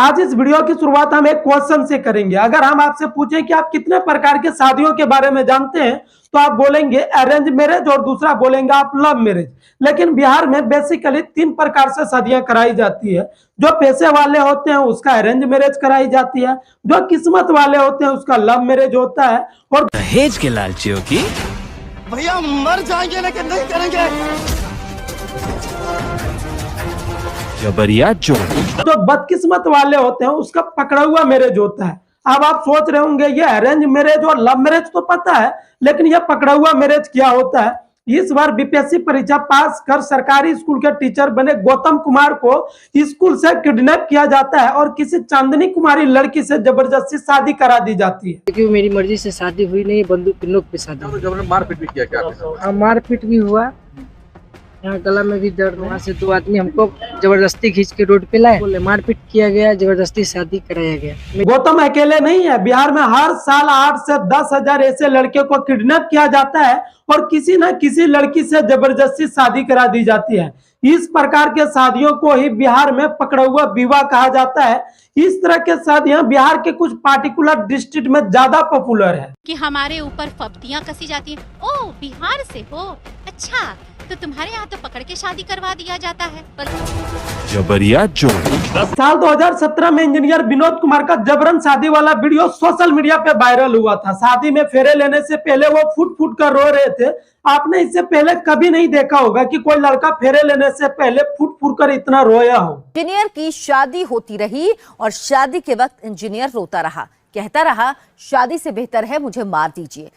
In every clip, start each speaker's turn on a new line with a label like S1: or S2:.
S1: आज इस वीडियो की शुरुआत हम एक क्वेश्चन से करेंगे। अगर हम आपसे पूछें कि आप कितने प्रकार के शादियों के बारे में जानते हैं तो आप बोलेंगे अरेंज मैरिज और दूसरा बोलेंगे आप लव मैरिज। लेकिन बिहार में बेसिकली 3 प्रकार से शादियां कराई जाती है। जो पैसे वाले होते हैं उसका अरेंज मैरिज कराई जाती है, जो किस्मत वाले होते हैं उसका लव मैरिज होता है, और
S2: दहेज के लालचियों की
S3: भैया मर जाएंगे लेकिन नहीं करेंगे।
S2: जबरिया जो
S1: बदकिस्मत वाले होते हैं उसका पकड़ा हुआ मैरिज होता है। अब आप सोच रहे होंगे ये अरेंज मैरिज और लव मैरिज तो पता है, लेकिन ये पकड़ा हुआ मैरिज क्या होता है। इस बार बीपीएससी परीक्षा पास कर सरकारी स्कूल के टीचर बने गौतम कुमार को स्कूल से किडनैप किया जाता है और किसी चांदनी कुमारी लड़की से जबरदस्ती शादी करा दी जाती है।
S4: क्योंकि मेरी मर्जी से शादी हुई नहीं, बंदूक की नोक पे शादी।
S3: मारपीट भी किया क्या?
S4: मारपीट भी हुआ, यहाँ गला में भी दर्द। वहाँ से 2 आदमी हमको जबरदस्ती खींच के रोड पे लाए, बोले मारपीट किया गया, जबरदस्ती शादी कराया गया।
S1: गौतम अकेले नहीं है, बिहार में हर साल 8 से 10 हजार ऐसे लड़के को किडनैप किया जाता है और किसी न किसी लड़की से जबरदस्ती शादी करा दी जाती है। इस प्रकार के शादियों को ही बिहार में पकड़ा हुआ विवाह कहा जाता है। इस तरह के शादियां बिहार के कुछ पार्टिकुलर डिस्ट्रिक्ट में ज्यादा पॉपुलर है।
S5: कि हमारे ऊपर फब्तियां कसी जाती हैं। ओ बिहार से हो, अच्छा तो तुम्हारे यहाँ तो पकड़ के शादी करवा दिया जाता है।
S2: जबरिया जो
S1: साल 2017 में इंजीनियर विनोद कुमार का जबरन शादी वाला वीडियो सोशल मीडिया पे वायरल हुआ था। शादी में फेरे लेने से पहले वो फुट फुट कर रो रहे थे। आपने इससे पहले कभी नहीं देखा होगा कि कोई लड़का फेरे लेने से पहले फुट फुट कर इतना रोया हो।
S6: इंजीनियर की शादी होती रही और शादी के वक्त इंजीनियर रोता रहा, कहता रहा शादी से बेहतर है मुझे मार दीजिए।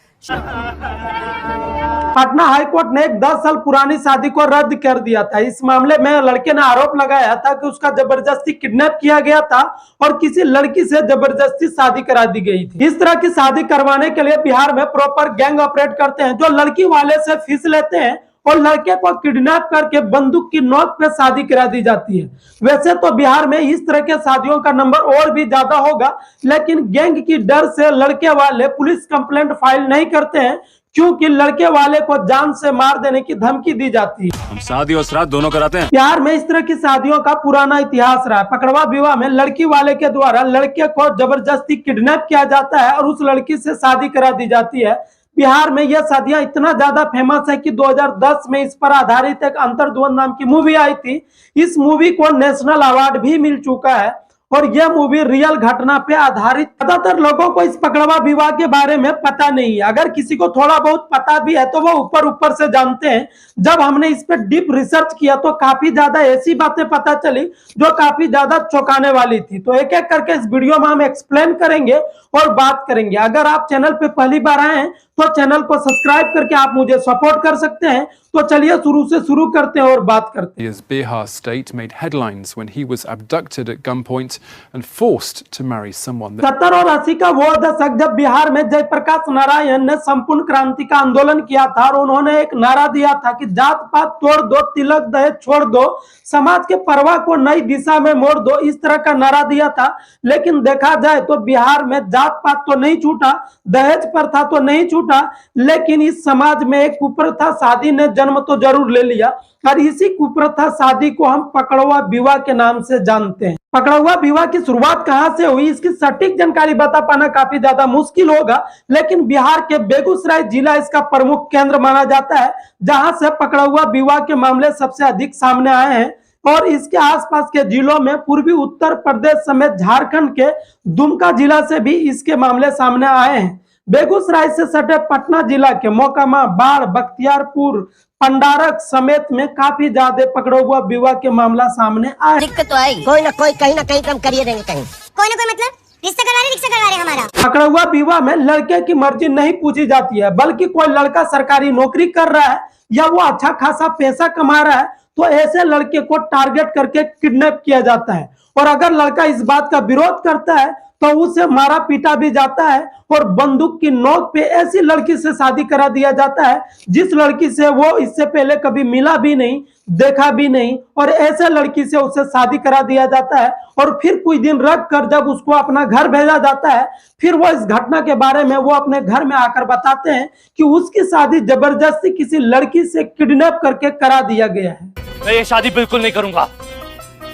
S1: पटना हाईकोर्ट ने एक 10 साल पुरानी शादी को रद्द कर दिया था। इस मामले में लड़के ने आरोप लगाया था कि उसका जबरदस्ती किडनैप किया गया था और किसी लड़की से जबरदस्ती शादी करा दी गई थी। इस तरह की शादी करवाने के लिए बिहार में प्रॉपर गैंग ऑपरेट करते हैं, जो लड़की वाले से फीस लेते हैं और लड़के को किडनैप करके बंदूक की नोक पे शादी करा दी जाती है। वैसे तो बिहार में इस तरह के शादियों का नंबर और भी ज्यादा होगा, लेकिन गैंग की डर से लड़के वाले पुलिस कंप्लेंट फाइल नहीं करते हैं, क्योंकि लड़के वाले को जान से मार देने की धमकी दी जाती है।
S2: हम शादी और श्राद्ध दोनों कराते हैं।
S1: बिहार में इस तरह की शादियों का पुराना इतिहास रहा है। पकड़वा विवाह में लड़की वाले के द्वारा लड़के को जबरदस्ती किडनैप किया जाता है और उस लड़की से शादी करा दी जाती है। बिहार में यह शादियां इतना ज्यादा फेमस है कि 2010 में इस पर आधारित एक अंतर्द्वंद नाम की मूवी आई थी। इस मूवी को नेशनल अवार्ड भी मिल चुका है और यह मूवी रियल घटना पे आधारित। ज्यादातर लोगों को इस पकड़वा विवाह के बारे में पता नहीं है। अगर किसी को थोड़ा बहुत पता भी है तो वो ऊपर ऊपर से जानते हैं। जब हमने इस पे डीप रिसर्च किया तो काफी ज्यादा ऐसी बातें पता चली जो काफी ज्यादा चौंकाने वाली थी। तो एक एक करके इस वीडियो में हम एक्सप्लेन करेंगे और बात करेंगे। अगर आप चैनल पे पहली बार आए हैं तो चैनल को सब्सक्राइब करके आप मुझे सपोर्ट कर सकते हैं। तो चलिए शुरू से शुरू करते हैं और बात करते हैं।
S7: Bihar state made headlines when he was abducted at gunpoint and forced to marry someone.
S1: 70 और 80 का वो दशक जब बिहार में जयप्रकाश नारायण ने संपूर्ण क्रांति का आंदोलन किया था और उन्होंने एक नारा दिया था कि जात पात तोड़ दो, तिलक दहेज छोड़ दो, समाज के परवाह को नई दिशा में मोड़ दो, इस तरह का नारा दिया था। लेकिन देखा जाए तो बिहार में जात पात तो नहीं छूटा, दहेज प्रथा तो नहीं छूटा, लेकिन इस समाज में एक कुप्रथा शादी ने जन्म तो जरूर ले लिया और इसी कुप्रथा शादी को हम पकड़वा विवाह के नाम से जानते हैं। पकड़वा विवाह की शुरुआत कहां से हुई इसकी सटीक जानकारी बता पाना काफी ज्यादा मुश्किल होगा, लेकिन बिहार के बेगूसराय जिला इसका प्रमुख केंद्र माना जाता है, जहां से पकड़वा विवाह के मामले सबसे अधिक सामने आए हैं। और इसके आसपास के जिलों में पूर्वी उत्तर प्रदेश समेत झारखंड के दुमका जिला से भी इसके मामले सामने आए हैं। बेगूसराय से सटे पटना जिला के मोकामा, बाढ़, बख्तियारपुर, पंडारक समेत में काफी ज्यादा पकड़ा हुआ विवाह के मामला सामने आए।
S8: दिक्कत तो आई, कोई ना कोई कहीं ना कहीं कम करिए देंगे, कहीं कोई ना कोई मतलब रिश्ता करवा रहे हमारा।
S1: पकड़ा हुआ विवाह में लड़के की मर्जी नहीं पूछी जाती है, बल्कि कोई लड़का सरकारी नौकरी कर रहा है या वो अच्छा खासा पैसा कमा रहा है तो ऐसे लड़के को टारगेट करके किडनैप किया जाता है। और अगर लड़का इस बात का विरोध करता है तो उसे मारा पीटा भी जाता है और बंदूक की नोक पे ऐसी लड़की से शादी करा दिया जाता है जिस लड़की से वो इससे पहले कभी मिला भी नहीं, देखा भी नहीं, और ऐसे लड़की से उसे शादी करा दिया जाता है। और फिर कुछ दिन रख कर जब उसको अपना घर भेजा जाता है, फिर वो इस घटना के बारे में वो अपने घर में आकर बताते हैं कि उसकी शादी जबरदस्ती किसी लड़की से किडनैप करके करा दिया गया है।
S9: मैं ये शादी बिल्कुल नहीं करूंगा।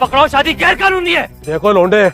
S9: पकड़ाओ शादी गैर कानूनी है।
S3: देखो लौंडे,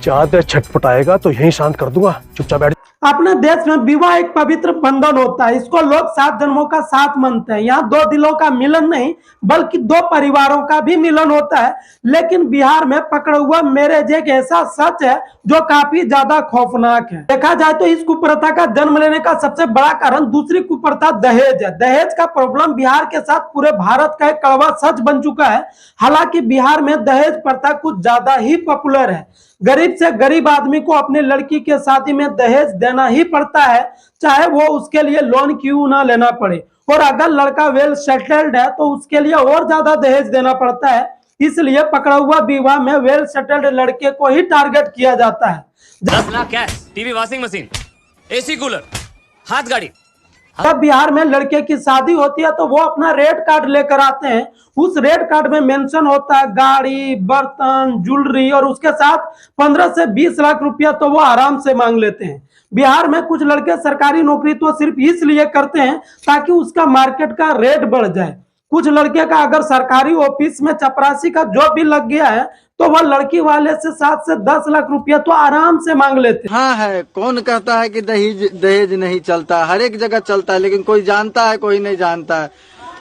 S9: ज्यादा छटपटाएगा तो यहीं शांत कर दूंगा, चुपचाप बैठ।
S1: अपने देश में विवाह एक पवित्र बंधन होता है। इसको लोग 7 जन्मों का साथ मानते हैं। यहाँ 2 दिलों का मिलन नहीं बल्कि 2 परिवारों का भी मिलन होता है। लेकिन बिहार में पकड़ा हुआ मैरिज एक ऐसा सच है जो काफी ज्यादा खौफनाक है। देखा जाए तो इस कुप्रथा का जन्म लेने का सबसे बड़ा कारण दूसरी कुप्रथा दहेज है। दहेज का प्रॉब्लम बिहार के साथ पूरे भारत का एक कड़वा सच बन चुका है। हालांकि बिहार में दहेज प्रथा कुछ ज्यादा ही पॉपुलर है। गरीब से गरीब आदमी को अपनी लड़की के शादी में दहेज देना ही पड़ता है, चाहे वो उसके लिए लोन क्यों ना लेना पड़े। और अगर लड़का वेल सेटल्ड है तो उसके लिए और ज्यादा दहेज देना पड़ता है। इसलिए पकड़ा हुआ विवाह में वेल सेटल्ड लड़के को ही टारगेट किया जाता है।
S2: 10 lakh cash, TV, washing machine, AC cooler, हाथ गाड़ी।
S1: जब बिहार में लड़के की शादी होती है तो वो अपना रेट कार्ड लेकर आते हैं। उस रेट कार्ड में मेंशन होता है गाड़ी, बर्तन, ज्वेलरी और उसके साथ 15 से 20 लाख रुपया तो वो आराम से मांग लेते हैं। बिहार में कुछ लड़के सरकारी नौकरी तो सिर्फ इसलिए करते हैं ताकि उसका मार्केट का रेट बढ़ जाए। कुछ लड़के का अगर सरकारी ऑफिस में चपरासी का जॉब भी लग गया है तो वह लड़की वाले से 7 से 10 लाख रुपया तो आराम से मांग लेते हैं।
S3: हाँ है, कौन कहता है कि दहेज नहीं चलता? हर एक जगह चलता है, लेकिन कोई जानता है कोई नहीं जानता है।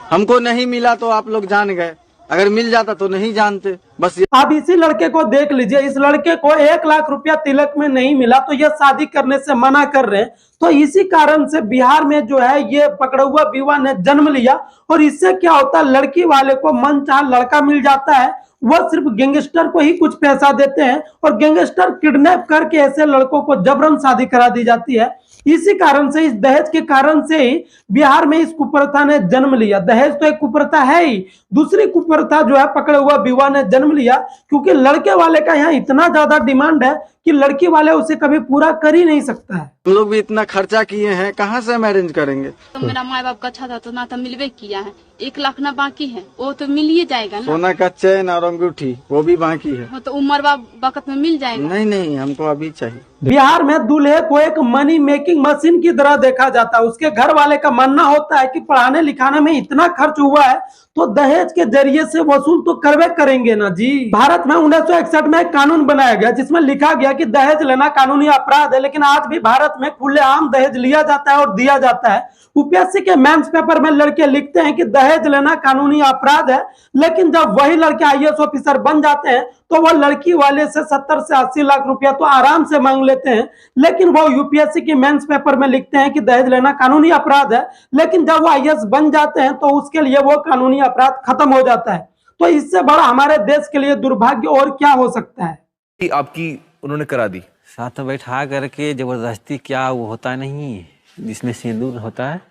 S3: हमको नहीं मिला तो आप लोग जान गए, अगर मिल जाता तो नहीं जानते। बस
S1: अब इसी लड़के को देख लीजिए, इस लड़के को 1 लाख रुपया तिलक में नहीं मिला तो यह शादी करने से मना कर रहे हैं। तो इसी कारण से बिहार में जो है ये पकड़ा हुआ विवाह ने जन्म लिया। और इससे क्या होता है, लड़की वाले को मनचाहा लड़का मिल जाता है। वह सिर्फ गैंगस्टर को ही कुछ पैसा देते हैं और गैंगस्टर किडनैप करके ऐसे लड़कों को जबरन शादी करा दी जाती है। इसी कारण से, इस दहेज के कारण से ही बिहार में इस कुप्रथा ने जन्म लिया। दहेज तो एक कुप्रथा है ही, दूसरी कुप्रथा जो है पकड़े हुआ विवाह ने जन्म लिया क्योंकि लड़के वाले का यहाँ इतना ज्यादा डिमांड है कि लड़की वाले उसे कभी पूरा कर ही नहीं सकता है।
S3: हम लोग भी इतना खर्चा किए हैं, कहाँ से हम अरेंज करेंगे?
S10: तो मेरा माँ बाप का अच्छा था तो ना तो मिलवे किया है। 1 लाख ना बाकी है, वो तो मिल ही जाएगा ना।
S3: सोना का चैन और अंगूठी वो भी बाकी है।
S10: तो उम्र वक्त में मिल जाएगा।
S3: नहीं, हमको अभी चाहिए।
S1: बिहार में दूल्हे को एक मनी मेकिंग मशीन की तरह देखा जाता है। उसके घर वाले का मानना होता है कि पढ़ाने लिखाने में इतना खर्च हुआ है तो दहेज के जरिए से वसूल तो करवे करेंगे ना जी। भारत में 1961 में एक कानून बनाया गया जिसमें लिखा गया कि दहेज लेना कानूनी अपराध है। लेकिन आज भी भारत में खुलेआम दहेज लिया जाता है और दिया जाता है। यूपीएससी के मेंस पेपर में लड़के लिखते हैं कि दहेज लेना कानूनी अपराध है, लेकिन जब वही लड़के आईएएस ऑफिसर बन जाते हैं तो वह लड़की वाले से 70 से 80 लाख रुपया तो आराम से मांग लेते हैं। लेकिन वो यूपीएससी के मेंस पेपर में लिखते हैं कि दहेज लेना कानूनी अपराध है, लेकिन जब वो आईएएस बन जाते हैं तो उसके लिए वो कानूनी अपराध खत्म हो जाता है। तो इससे बड़ा हमारे देश के लिए दुर्भाग्य और क्या हो सकता है।
S11: आपकी उन्होंने करा दी,
S12: साथ में बैठा करके जबरदस्ती, क्या वो होता नहीं जिसमें सिंदूर होता है,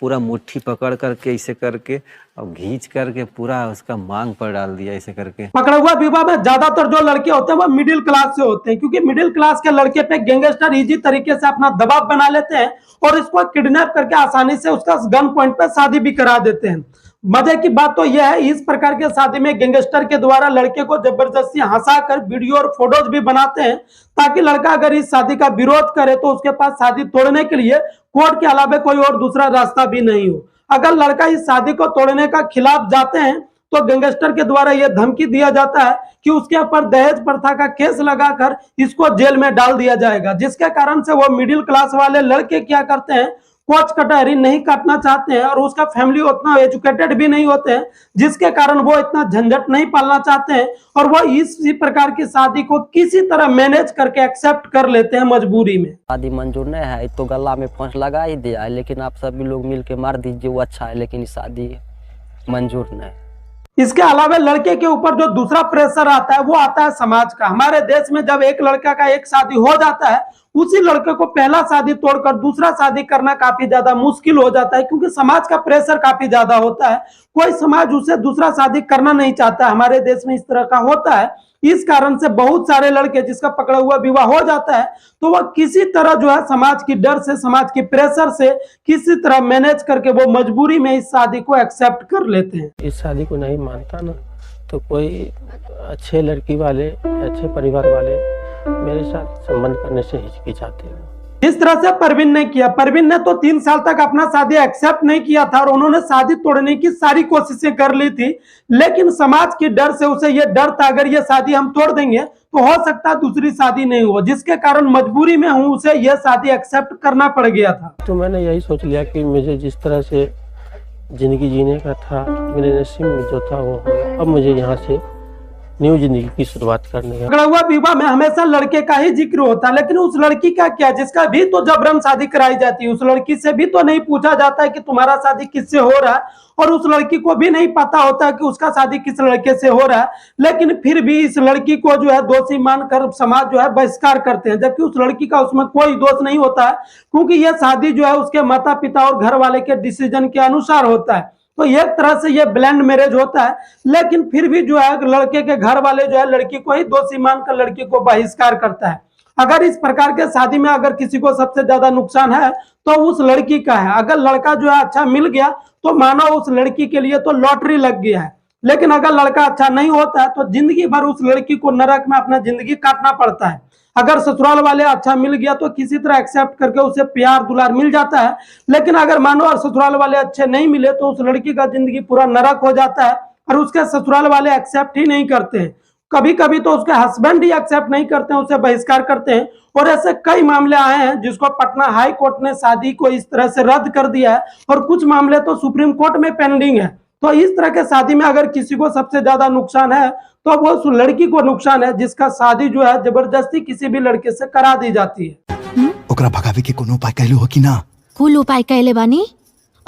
S12: पूरा मुट्ठी पकड़ करके ऐसे करके और घींच करके पूरा उसका मांग पर डाल दिया ऐसे करके।
S1: पकड़ा हुआ विवाह में ज्यादातर जो लड़के होते हैं वो मिडिल क्लास से होते हैं, क्योंकि मिडिल क्लास के लड़के पे गैंगस्टर इजी तरीके से अपना दबाव बना लेते हैं और इसको किडनैप करके आसानी से उसका गन पॉइंट पे शादी भी करा देते हैं। मजे की बात तो यह है, इस प्रकार के शादी में गैंगस्टर के द्वारा लड़के को जबरदस्ती हंसाकर वीडियो और फोटोज भी बनाते हैं ताकि लड़का अगर इस शादी का विरोध करे तो उसके पास शादी तोड़ने के लिए कोर्ट के अलावा कोई और दूसरा रास्ता भी नहीं हो। अगर लड़का इस शादी को तोड़ने का खिलाफ जाते हैं तो गैंगस्टर के द्वारा यह धमकी दिया जाता है कि उसके ऊपर दहेज प्रथा का केस लगाकर इसको जेल में डाल दिया जाएगा, जिसके कारण से वो मिडिल क्लास वाले लड़के क्या करते हैं, कोच कटहरी नहीं काटना चाहते हैं और उसका फैमिली उतना एजुकेटेड भी नहीं होते हैं, जिसके कारण वो इतना झंझट नहीं पालना चाहते हैं और वो इसी प्रकार की शादी को किसी तरह मैनेज करके एक्सेप्ट कर लेते हैं मजबूरी में।
S13: शादी मंजूर नहीं है तो गला में पंच लगा ही दिया है, लेकिन आप सभी लोग मिलके मार दीजिए, वो अच्छा है, लेकिन शादी मंजूर नहीं।
S1: इसके अलावा लड़के के ऊपर जो दूसरा प्रेशर आता है वो आता है समाज का। हमारे देश में जब एक लड़का का एक शादी हो जाता है, उसी लड़के को पहला शादी तोड़कर दूसरा शादी करना काफी ज्यादा मुश्किल हो जाता है, क्योंकि समाज का प्रेशर काफी ज्यादा होता है। कोई समाज उसे दूसरा शादी करना नहीं चाहता। हमारे देश में इस तरह का होता है। इस कारण से बहुत सारे लड़के जिसका पकड़ा हुआ विवाह हो जाता है तो वह किसी तरह जो है समाज की डर से, समाज की प्रेशर से किसी तरह मैनेज करके वो मजबूरी में इस शादी को एक्सेप्ट कर लेते हैं।
S14: इस शादी को नहीं मानता ना तो कोई अच्छे लड़की वाले, अच्छे परिवार वाले मेरे साथ संबंध करने से हिचकिचाते हैं।
S1: इस तरह से परवीन ने किया। परवीन ने तो 3 साल तक अपना शादी एक्सेप्ट नहीं किया था और उन्होंने शादी तोड़ने की सारी कोशिशें कर ली थी, लेकिन समाज की डर से उसे ये डर था अगर ये शादी हम तोड़ देंगे तो हो सकता है दूसरी शादी नहीं हो, जिसके कारण मजबूरी में हूँ उसे यह शादी एक्सेप्ट करना पड़ गया था।
S14: तो मैंने यही सोच लिया कि मुझे जिस तरह से जिंदगी जीने का था, मेरे नसीब में जो था वो, अब मुझे यहाँ से न्यू जिंदगी की शुरुआत करने का।
S1: पकड़ा हुआ विवाह में हमेशा लड़के का ही जिक्र होता है, लेकिन उस लड़की का क्या जिसका भी तो जबरन शादी कराई जाती है। उस लड़की से भी तो नहीं पूछा जाता है कि तुम्हारा शादी किससे हो रहा है, और उस लड़की को भी नहीं पता होता कि उसका शादी किस लड़के से हो रहा है, लेकिन फिर भी इस लड़की को जो है दोषी मानकर समाज जो है बहिष्कार करते हैं, जबकि उस लड़की का उसमें कोई दोष नहीं होता है, क्योंकि यह शादी जो है उसके माता पिता और घर वाले के डिसीजन के अनुसार होता है। तो एक तरह से ये ब्लेंड मैरिज होता है, लेकिन फिर भी जो है लड़के के घर वाले जो है लड़की को ही दोषी मानकर लड़की को बहिष्कार करता है। अगर इस प्रकार के शादी में अगर किसी को सबसे ज्यादा नुकसान है तो उस लड़की का है। अगर लड़का जो है अच्छा मिल गया तो मानो उस लड़की के लिए तो लॉटरी लग गया है, लेकिन अगर लड़का अच्छा नहीं होता है तो जिंदगी भर उस लड़की को नरक में अपना जिंदगी काटना पड़ता है। अगर ससुराल वाले अच्छा मिल गया तो किसी तरह एक्सेप्ट करके उसे प्यार दुलार मिल जाता है, लेकिन अगर मानो और ससुराल वाले अच्छे नहीं मिले तो उस लड़की का जिंदगी पूरा नरक हो जाता है और उसके ससुराल वाले एक्सेप्ट ही नहीं करते हैं। कभी कभी तो उसके हस्बैंड ही एक्सेप्ट नहीं करते हैं, उसे बहिष्कार करते हैं। और ऐसे कई मामले आए हैं जिसको पटना हाई कोर्ट ने शादी को इस तरह से रद्द कर दिया है, और कुछ मामले तो सुप्रीम कोर्ट में पेंडिंग है। तो इस तरह के शादी में अगर किसी को सबसे ज्यादा नुकसान है तो वो उस लड़की को नुकसान है जिसका शादी जो है जबरदस्ती किसी भी लड़के से करा दी जाती है।
S11: ओकरा भगावे के कोनो उपाय कहलू हो कि ना?
S15: कुल उपाय कहले बानी,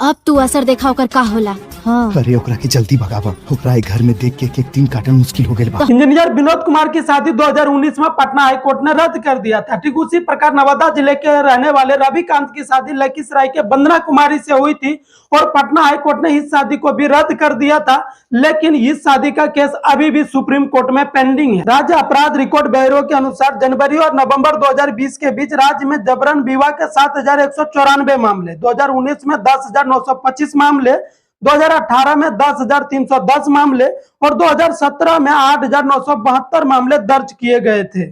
S15: अब तू असर देखा ओकर का होला। हाँ।
S11: अरे ओकरा के जल्दी भगावा, ओकरा घर में देख के एक दिन काटन मुश्किल हो गइल बा।
S1: इंजीनियर विनोद कुमार की शादी 2019 में पटना हाई कोर्ट ने रद्द कर दिया था। ठीक उसी प्रकार नवादा जिले के रहने वाले रविकांत की शादी लखीसराय के वंदना कुमारी से हुई थी और पटना हाई कोर्ट ने इस शादी को भी रद्द कर दिया था, लेकिन इस शादी का केस अभी भी सुप्रीम कोर्ट में पेंडिंग है। राज्य अपराध रिकॉर्ड ब्यूरो के अनुसार जनवरी और नवंबर 2020 के बीच राज्य में जबरन विवाह के 7194 मामले, 2019 में 10,925 मामले, 2018 में 10,310 मामले और 2017 में 8,972 मामले दर्ज किए गए थे।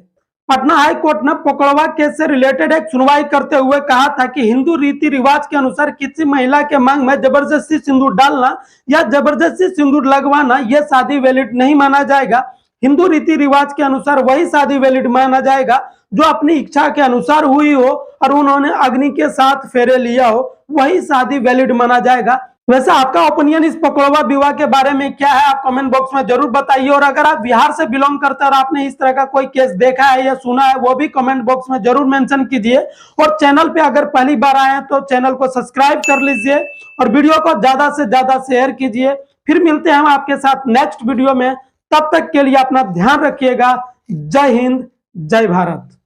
S1: पटना हाई कोर्ट ने पकड़वा केस से रिलेटेड एक सुनवाई करते हुए कहा था कि हिंदू रीति रिवाज के अनुसार किसी महिला के मांग में जबरदस्ती सिंदूर डालना या जबरदस्ती सिंदूर लगवाना यह शादी वैलिड नहीं माना जाएगा। हिंदू रीति रिवाज के अनुसार वही शादी वैलिड माना जाएगा जो अपनी इच्छा के अनुसार हुई हो और उन्होंने अग्नि के साथ फेरे लिया हो, वही शादी वैलिड माना जाएगा। वैसे आपका ओपिनियन इस पकड़वा विवाह के बारे में क्या है, आप कमेंट बॉक्स में जरूर बताइए। और अगर आप बिहार से बिलोंग करते हैं और आपने इस तरह का कोई केस देखा है या सुना है, वो भी कमेंट बॉक्स में जरूर मेंशन कीजिए। और चैनल पे अगर पहली बार आए हैं तो चैनल को सब्सक्राइब कर लीजिए और वीडियो को ज्यादा से ज्यादा शेयर कीजिए। फिर मिलते हैं हम आपके साथ नेक्स्ट वीडियो में, तब तक के लिए अपना ध्यान रखिएगा। जय हिंद, जय भारत।